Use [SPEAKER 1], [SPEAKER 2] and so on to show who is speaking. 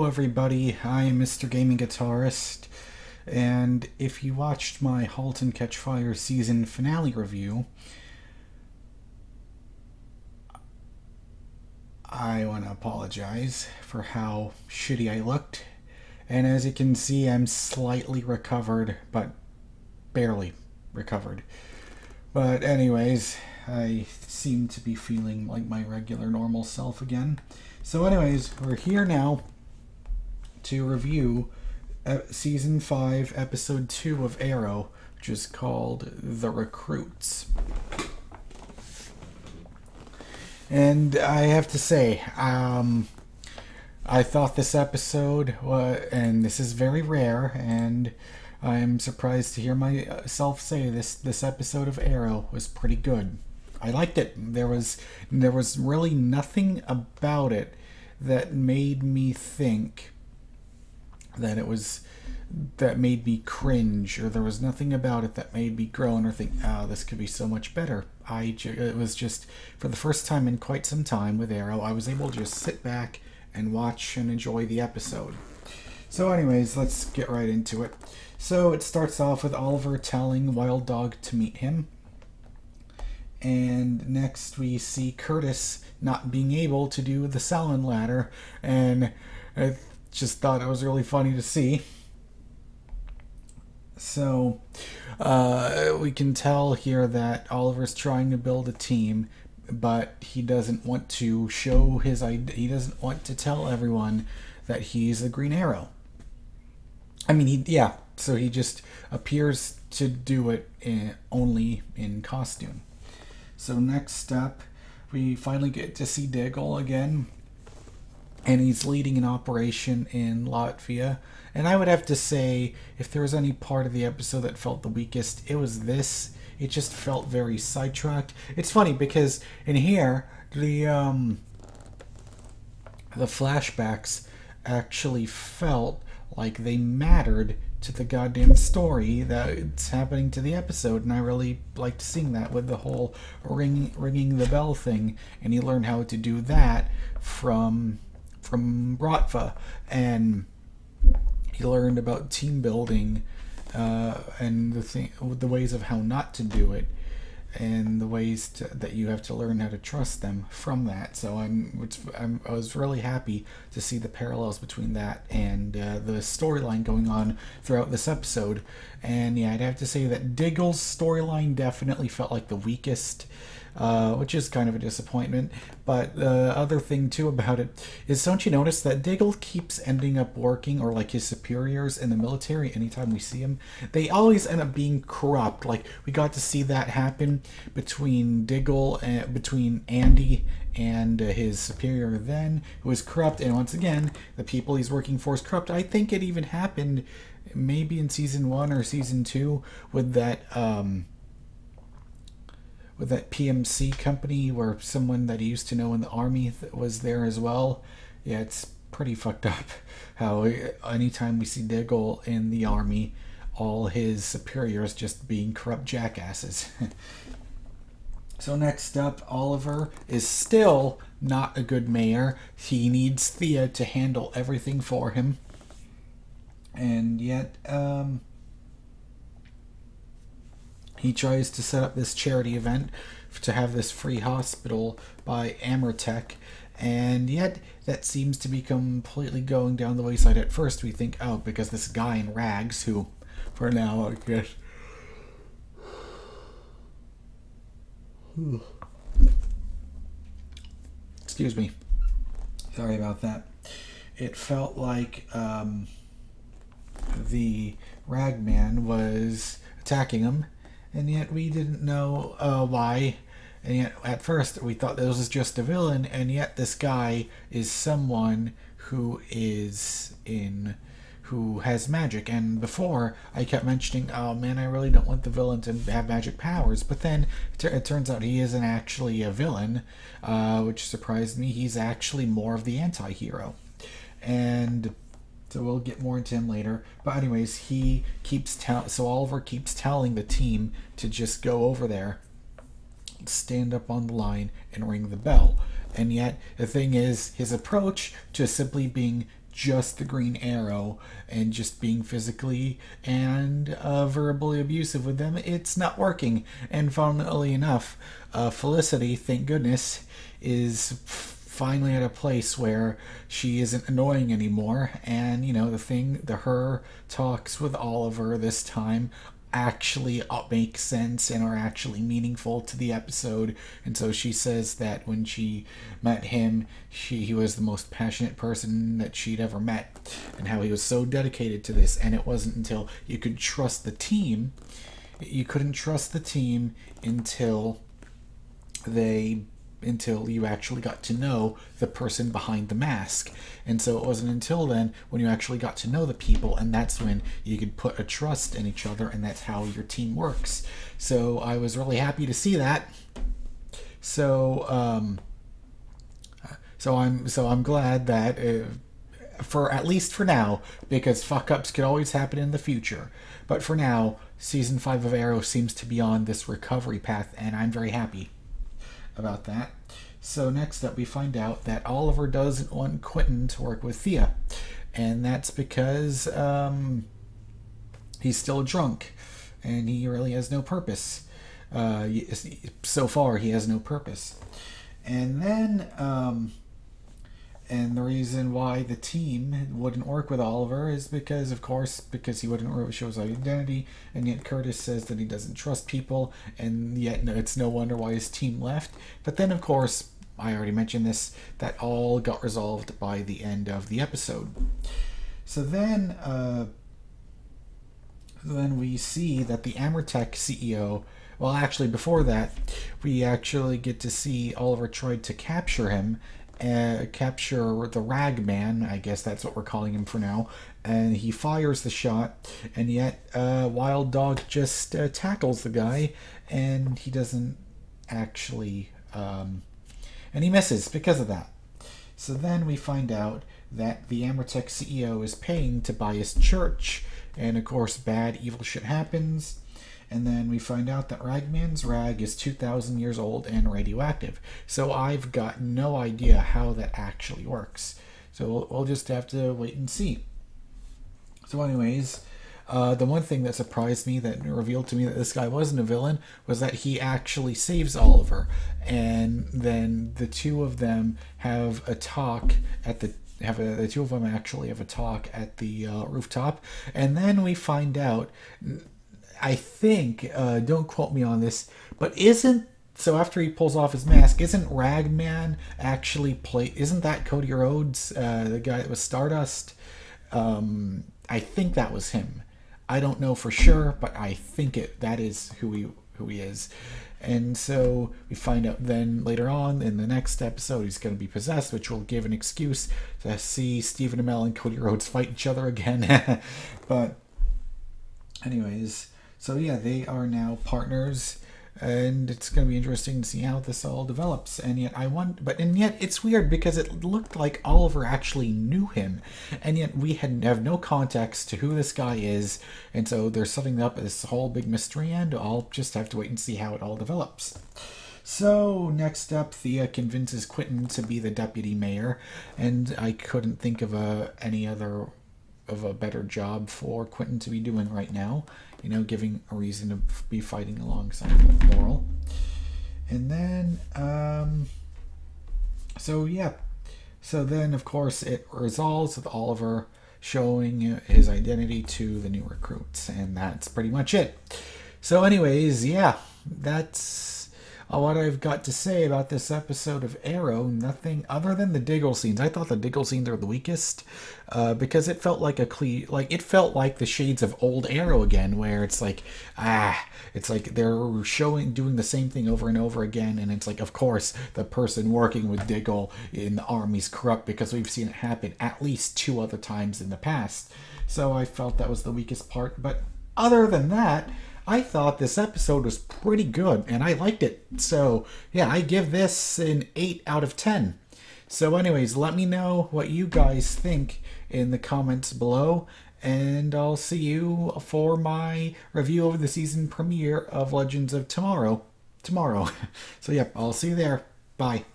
[SPEAKER 1] everybody, I am MrGamingGuitarist, and if you watched my Halt and Catch Fire season finale review, I want to apologize for how shitty I looked, and as you can see I'm slightly recovered, but barely recovered. But anyways, I seem to be feeling like my regular normal self again. So anyways, we're here now to review Season 5, Episode 2 of Arrow, which is called The Recruits. And I have to say, I thought this episode, and this is very rare, and I'm surprised to hear myself say this episode of Arrow was pretty good. I liked it. There was really nothing about it that made me think that made me cringe, or there was nothing about it that made me groan or think, oh, this could be so much better. It was just, for the first time in quite some time with Arrow, I was able to just sit back and watch and enjoy the episode. So anyways, let's get right into it. So it starts off with Oliver telling Wild Dog to meet him. And next we see Curtis not being able to do the Salmon ladder, and I just thought it was really funny to see. So we can tell here that Oliver's trying to build a team, but he doesn't want to show his idea. He doesn't want to tell everyone that he's the Green Arrow. I mean, so he just appears to do it only in costume. So next up, we finally get to see Diggle again, and he's leading an operation in Latvia. And I would have to say, if there was any part of the episode that felt the weakest, it was this. It just felt very sidetracked. It's funny because in here, the flashbacks actually felt like they mattered to the goddamn story that's happening to the episode, and I really liked seeing that with the whole ringing the bell thing, and he learned how to do that from Bratva, and he learned about team building and the ways of how not to do it, and the ways that you have to learn how to trust them from that. So I was really happy to see the parallels between that and the storyline going on throughout this episode. And yeah, I'd have to say that Diggle's storyline definitely felt like the weakest, which is kind of a disappointment. But the other thing too about it is, don't you notice that Diggle keeps ending up working, or like his superiors in the military, anytime we see him, they always end up being corrupt. Like, we got to see that happen between Diggle and between Andy and his superior then, who was corrupt, and once again the people he's working for is corrupt. I think it even happened maybe in season 1 or season 2 with that PMC company, where someone that he used to know in the army was there as well. Yeah, it's pretty fucked up how anytime we see Diggle in the army, all his superiors just being corrupt jackasses. So next up, Oliver is still not a good mayor. He needs Thea to handle everything for him. And yet, he tries to set up this charity event to have this free hospital by Amortech, and yet that seems to be completely going down the wayside. At first we think, oh, because this guy in rags, who for now I guess excuse me, sorry about that. It felt like the ragman was attacking him, and yet we didn't know why. And yet at first we thought this was just a villain, and yet this guy is someone who has magic. And before I kept mentioning, oh man, I really don't want the villain to have magic powers, but then it turns out he isn't actually a villain, which surprised me. He's actually more of the anti-hero, and so we'll get more into him later. But anyways, so Oliver keeps telling the team to just go over there, stand up on the line, and ring the bell. And yet, the thing is, his approach to simply being just the Green Arrow and just being physically and verbally abusive with them, it's not working. And funnily enough, Felicity, thank goodness, is finally at a place where she isn't annoying anymore. And you know, her talks with Oliver this time actually make sense and are actually meaningful to the episode. And so she says that when she met him, he was the most passionate person that she'd ever met, and how he was so dedicated to this. And it wasn't until you could trust the team, you couldn't trust the team until you actually got to know the person behind the mask. And so it wasn't until then when you actually got to know the people, and that's when you could put a trust in each other, and that's how your team works. So I was really happy to see that. So I'm glad that for at least for now, because fuck-ups could always happen in the future, but for now, season 5 of Arrow seems to be on this recovery path, and I'm very happy about that. So next up, we find out that Oliver doesn't want Quentin to work with Thea, and that's because he's still drunk and he really has no purpose. So far he has no purpose. And then and the reason why the team wouldn't work with Oliver is because, of course, because he wouldn't show his identity, and yet Curtis says that he doesn't trust people, and yet it's no wonder why his team left. But then, of course, I already mentioned this, that all got resolved by the end of the episode. So then we see that the Amertech CEO, well, actually, before that, we actually get to see Oliver tried to capture him, capture the Rag Man, I guess that's what we're calling him for now, and he fires the shot, and yet Wild Dog just tackles the guy, and he doesn't actually, and he misses because of that. So then we find out that the Amertech CEO is paying to buy his church, and of course bad evil shit happens. And then we find out that Ragman's rag is 2,000 years old and radioactive. So I've got no idea how that actually works. So we'll just have to wait and see. So anyways, the one thing that surprised me, that revealed to me that this guy wasn't a villain, was that he actually saves Oliver. And then the two of them have a talk at the two of them actually have a talk at the rooftop. And then we find out, I think, don't quote me on this, but so after he pulls off his mask, isn't Ragman actually isn't that Cody Rhodes, the guy that was Stardust? I think that was him. I don't know for sure, but I think that is who he is. And so we find out then later on in the next episode he's going to be possessed, which will give an excuse to see Stephen Amell and Cody Rhodes fight each other again. But anyways, so yeah, they are now partners, and it's going to be interesting to see how this all develops. And yet yet it's weird because it looked like Oliver actually knew him, and yet we have no context to who this guy is, and so they're setting up this whole big mystery, and I'll just have to wait and see how it all develops. So next up, Thea convinces Quentin to be the deputy mayor, and I couldn't think of a better job for Quentin to be doing right now. You know, giving a reason to be fighting alongside Laurel. And then, so then, of course, it resolves with Oliver showing his identity to the new recruits, and that's pretty much it. So anyways, yeah, that's what I've got to say about this episode of Arrow. Nothing other than the Diggle scenes. I thought the Diggle scenes are the weakest because it felt like it felt like the shades of old Arrow again, where it's like they're doing the same thing over and over again, and it's like, of course, the person working with Diggle in the army's corrupt because we've seen it happen at least 2 other times in the past. So I felt that was the weakest part, but other than that, I thought this episode was pretty good, and I liked it. So, yeah, I give this an 8 out of 10. So anyways, let me know what you guys think in the comments below, and I'll see you for my review of the season premiere of Legends of Tomorrow. So, yeah, I'll see you there. Bye.